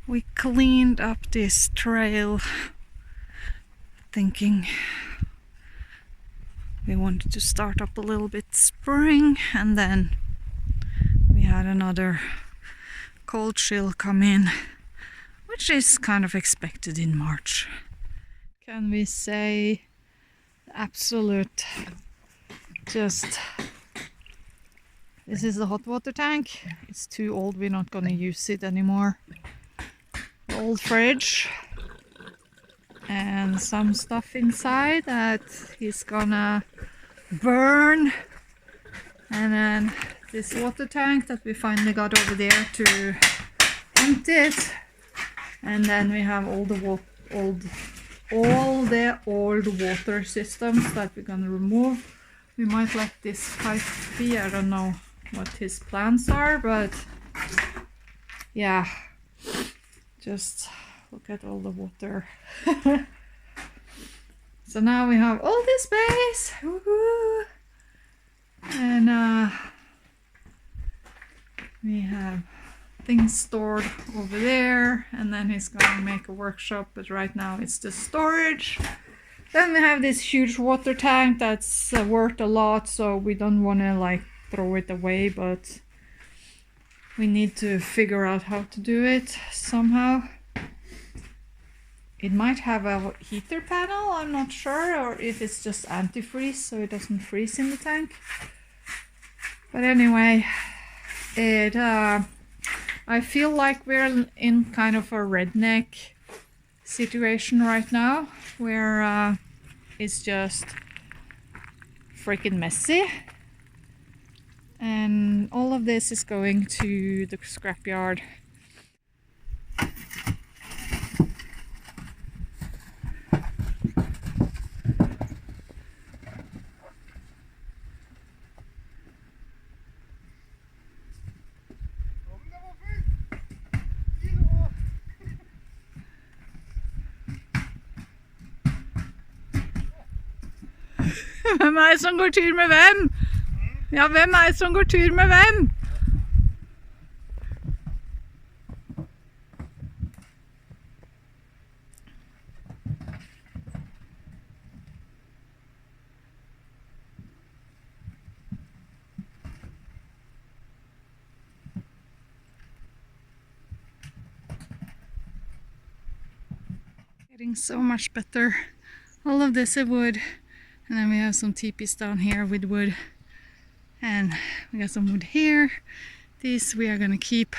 We cleaned up this trail thinking we wanted to start up a little bit spring, and then we had another cold chill come in, which is kind of expected in March. Can we say absolute just this is the hot water tank. It's too old, we're not gonna use it anymore. Old fridge and some stuff inside that he's gonna burn, and then this water tank that we finally got over there to empty it, and then we have all the old water systems that we're gonna remove. We might let this pipe be. I don't know what his plans are, but yeah, just look at all the water. So now we have all this space. Woohoo! And we have things stored over there, and then he's gonna make a workshop, but right now it's the storage. Then we have this huge water tank that's worth a lot, so we don't want to like throw it away, but we need to figure out how to do it somehow. It might have a heater panel, I'm not sure, or if it's just antifreeze so it doesn't freeze in the tank. But anyway, I feel like we're in kind of a redneck situation right now, where it's just freaking messy, and all of this is going to the scrapyard. Hvem er det som går tur med hvem? Ja, hvem er det som går tur med hvem? Getting so much better. All of this is wood. And then we have some teepees down here with wood, and we got some wood here. These we are gonna keep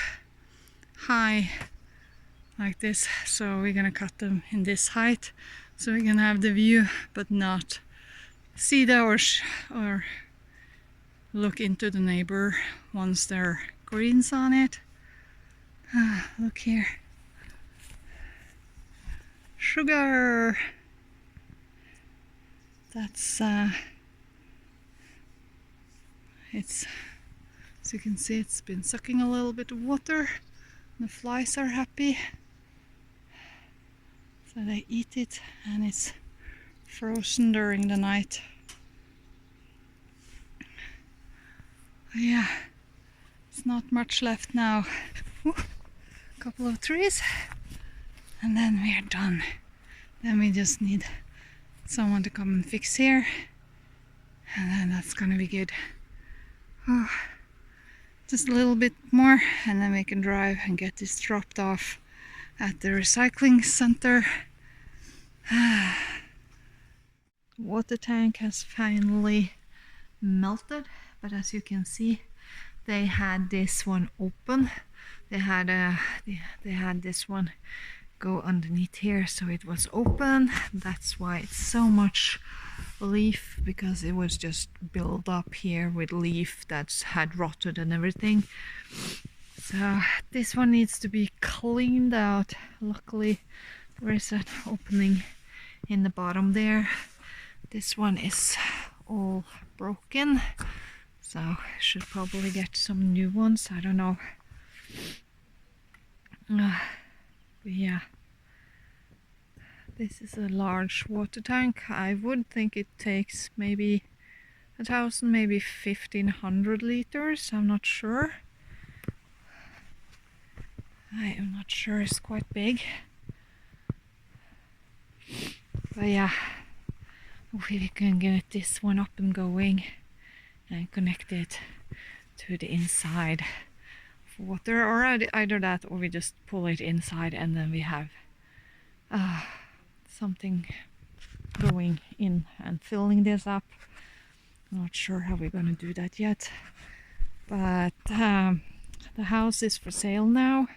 high like this, so we're gonna cut them in this height, so we can have the view but not see the or look into the neighbor once there are greens on it. Look here, sugar. That's it's, as you can see, it's been sucking a little bit of water. The flies are happy, so they eat it, and it's frozen during the night. Yeah, it's not much left now. A couple of trees, and then we are done. Then we just need someone to come and fix here, and then that's gonna be good. Oh, just a little bit more, and then we can drive and get this dropped off at the recycling center. Water tank has finally melted, but as you can see, they had this one open. They had this one go underneath here, so it was open. That's why it's so much leaf, because it was just built up here with leaf that had rotted and everything. So this one needs to be cleaned out. Luckily there is an opening in the bottom there. This one is all broken, so I should probably get some new ones. I don't know. Yeah, this is a large water tank. I would think it takes maybe 1,000, maybe 1,500 liters. I'm not sure. I am not sure, it's quite big. But yeah, we can get this one up and going and connect it to the inside of water, or either that or we just pull it inside and then we have something going in and filling this up. I'm not sure how we're going to do that yet, but the house is for sale now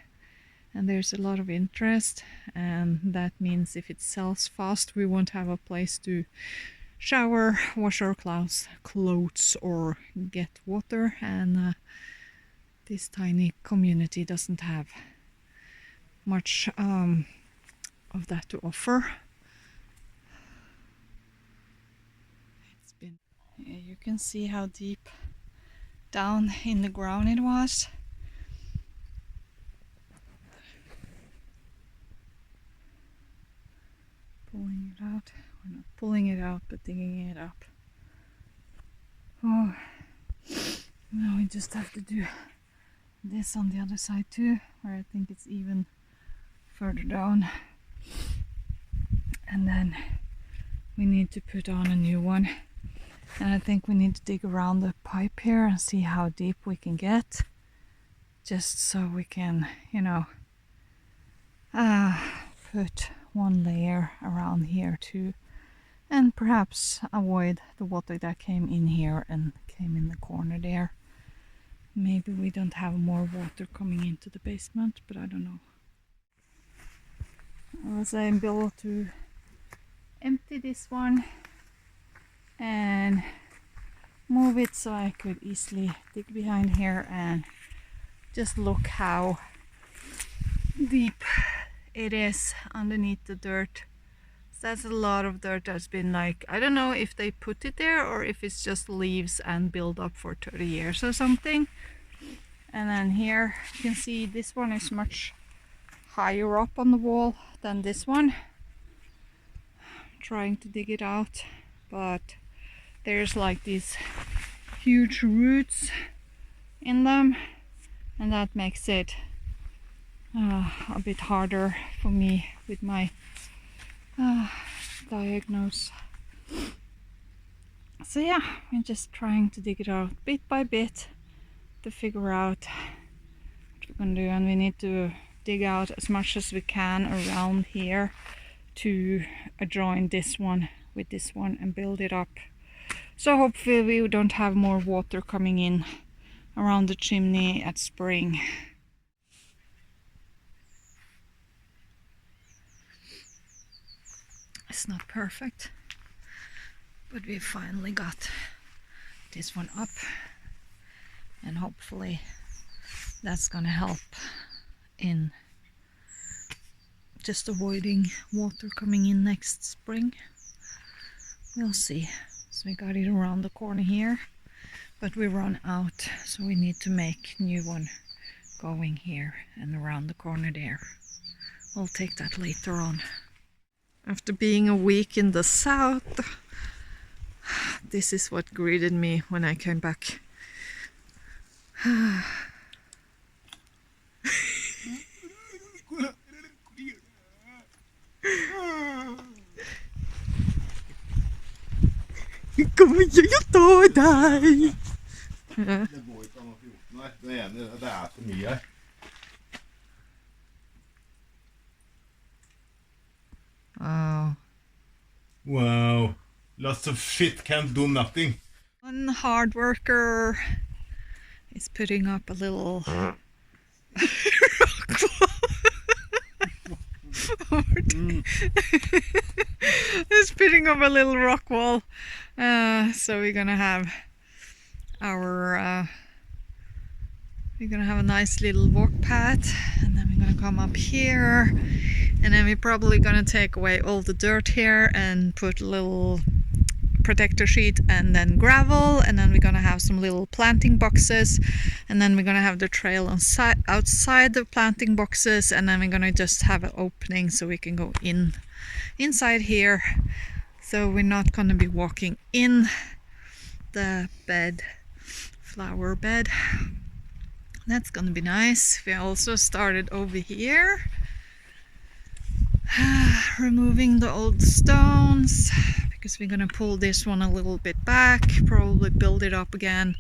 and there's a lot of interest, and that means if it sells fast we won't have a place to shower, wash our clothes or get water, and this tiny community doesn't have much of that to offer. Yeah, you can see how deep down in the ground it was. Pulling it out. We're not pulling it out, but digging it up. Oh, now we just have to do this on the other side too, where I think it's even further down. And then we need to put on a new one. And I think we need to dig around the pipe here and see how deep we can get, just so we can, you know, put one layer around here too, and perhaps avoid the water that came in here and came in the corner there. Maybe we don't have more water coming into the basement, but I don't know. I was able to empty this one and move it so I could easily dig behind here and just look how deep it is underneath the dirt. So that's a lot of dirt that's been, like, I don't know if they put it there or if it's just leaves and build up for 30 years or something. And then here you can see this one is much higher up on the wall than this one. I'm trying to dig it out, but there's like these huge roots in them, and that makes it a bit harder for me with my diagnose. So yeah, we're just trying to dig it out bit by bit to figure out what we're gonna do, and we need to dig out as much as we can around here to join this one with this one and build it up. So hopefully we don't have more water coming in around the chimney at spring. It's not perfect, but we finally got this one up, and hopefully that's gonna help in just avoiding water coming in next spring. We'll see. So we got it around the corner here, but we run out, so we need to make new one going here and around the corner there. We'll take that later on. After being a week in the south, this is what greeted me when I came back. Kommer jag att ta dig? Det går inte an å få gjort. Nei, det er så mye her. Wow. Wow. Lots of shit can't do nothing. One hard worker is putting up a little rock wall. He's putting up a little rock wall. So we're gonna have our we're gonna have a nice little walk path, and then we're gonna come up here, and then we're probably gonna take away all the dirt here and put a little protector sheet and then gravel, and then we're gonna have some little planting boxes, and then we're gonna have the trail outside the planting boxes, and then we're gonna just have an opening so we can go inside here. So we're not gonna be walking in the bed, flower bed. That's gonna be nice. We also started over here, removing the old stones, because we're gonna pull this one a little bit back, probably build it up again.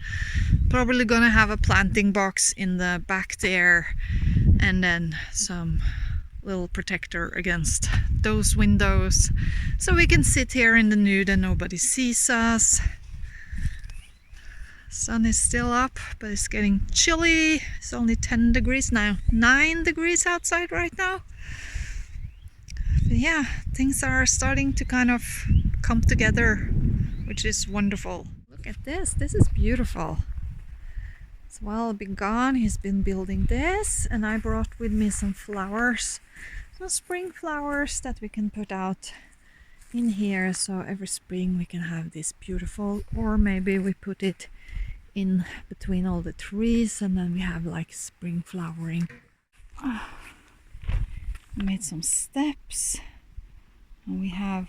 Probably gonna have a planting box in the back there, and then some little protector against those windows, so we can sit here in the nude and nobody sees us. Sun is still up, but it's getting chilly. It's only 10 degrees now, 9 degrees outside right now. But yeah, things are starting to kind of come together, which is wonderful. Look at this, this is beautiful. As well, been gone, he's been building this, and I brought with me some flowers, some spring flowers that we can put out in here, so every spring we can have this beautiful, or maybe we put it in between all the trees and then we have like spring flowering. Made some steps and we have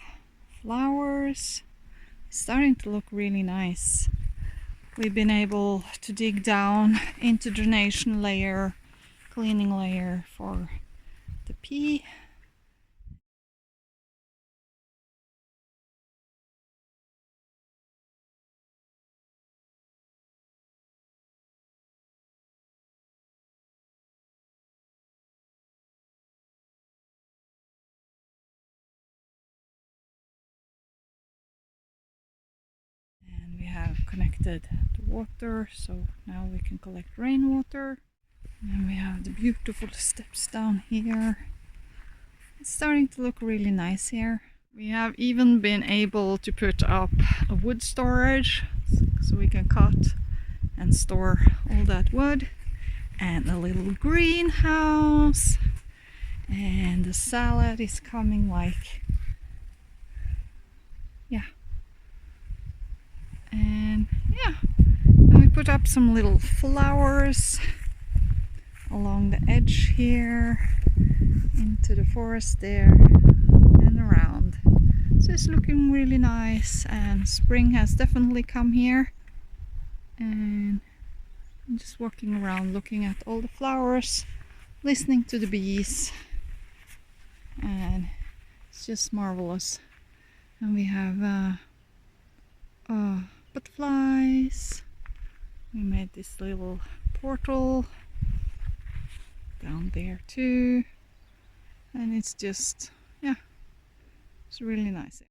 flowers. It's starting to look really nice. We've been able to dig down into draination layer, cleaning layer for the pea. And we have connected the water, so now we can collect rainwater. And we have the beautiful steps down here. It's starting to look really nice here. We have even been able to put up a wood storage, so we can cut and store all that wood, and a little greenhouse, and the salad is coming like, yeah. And yeah, and we put up some little flowers along the edge here, into the forest there and around. So it's looking really nice, and spring has definitely come here. And I'm just walking around looking at all the flowers, listening to the bees, and it's just marvelous. And we have butterflies. We made this little portal down there too, and it's just, yeah, it's really nice.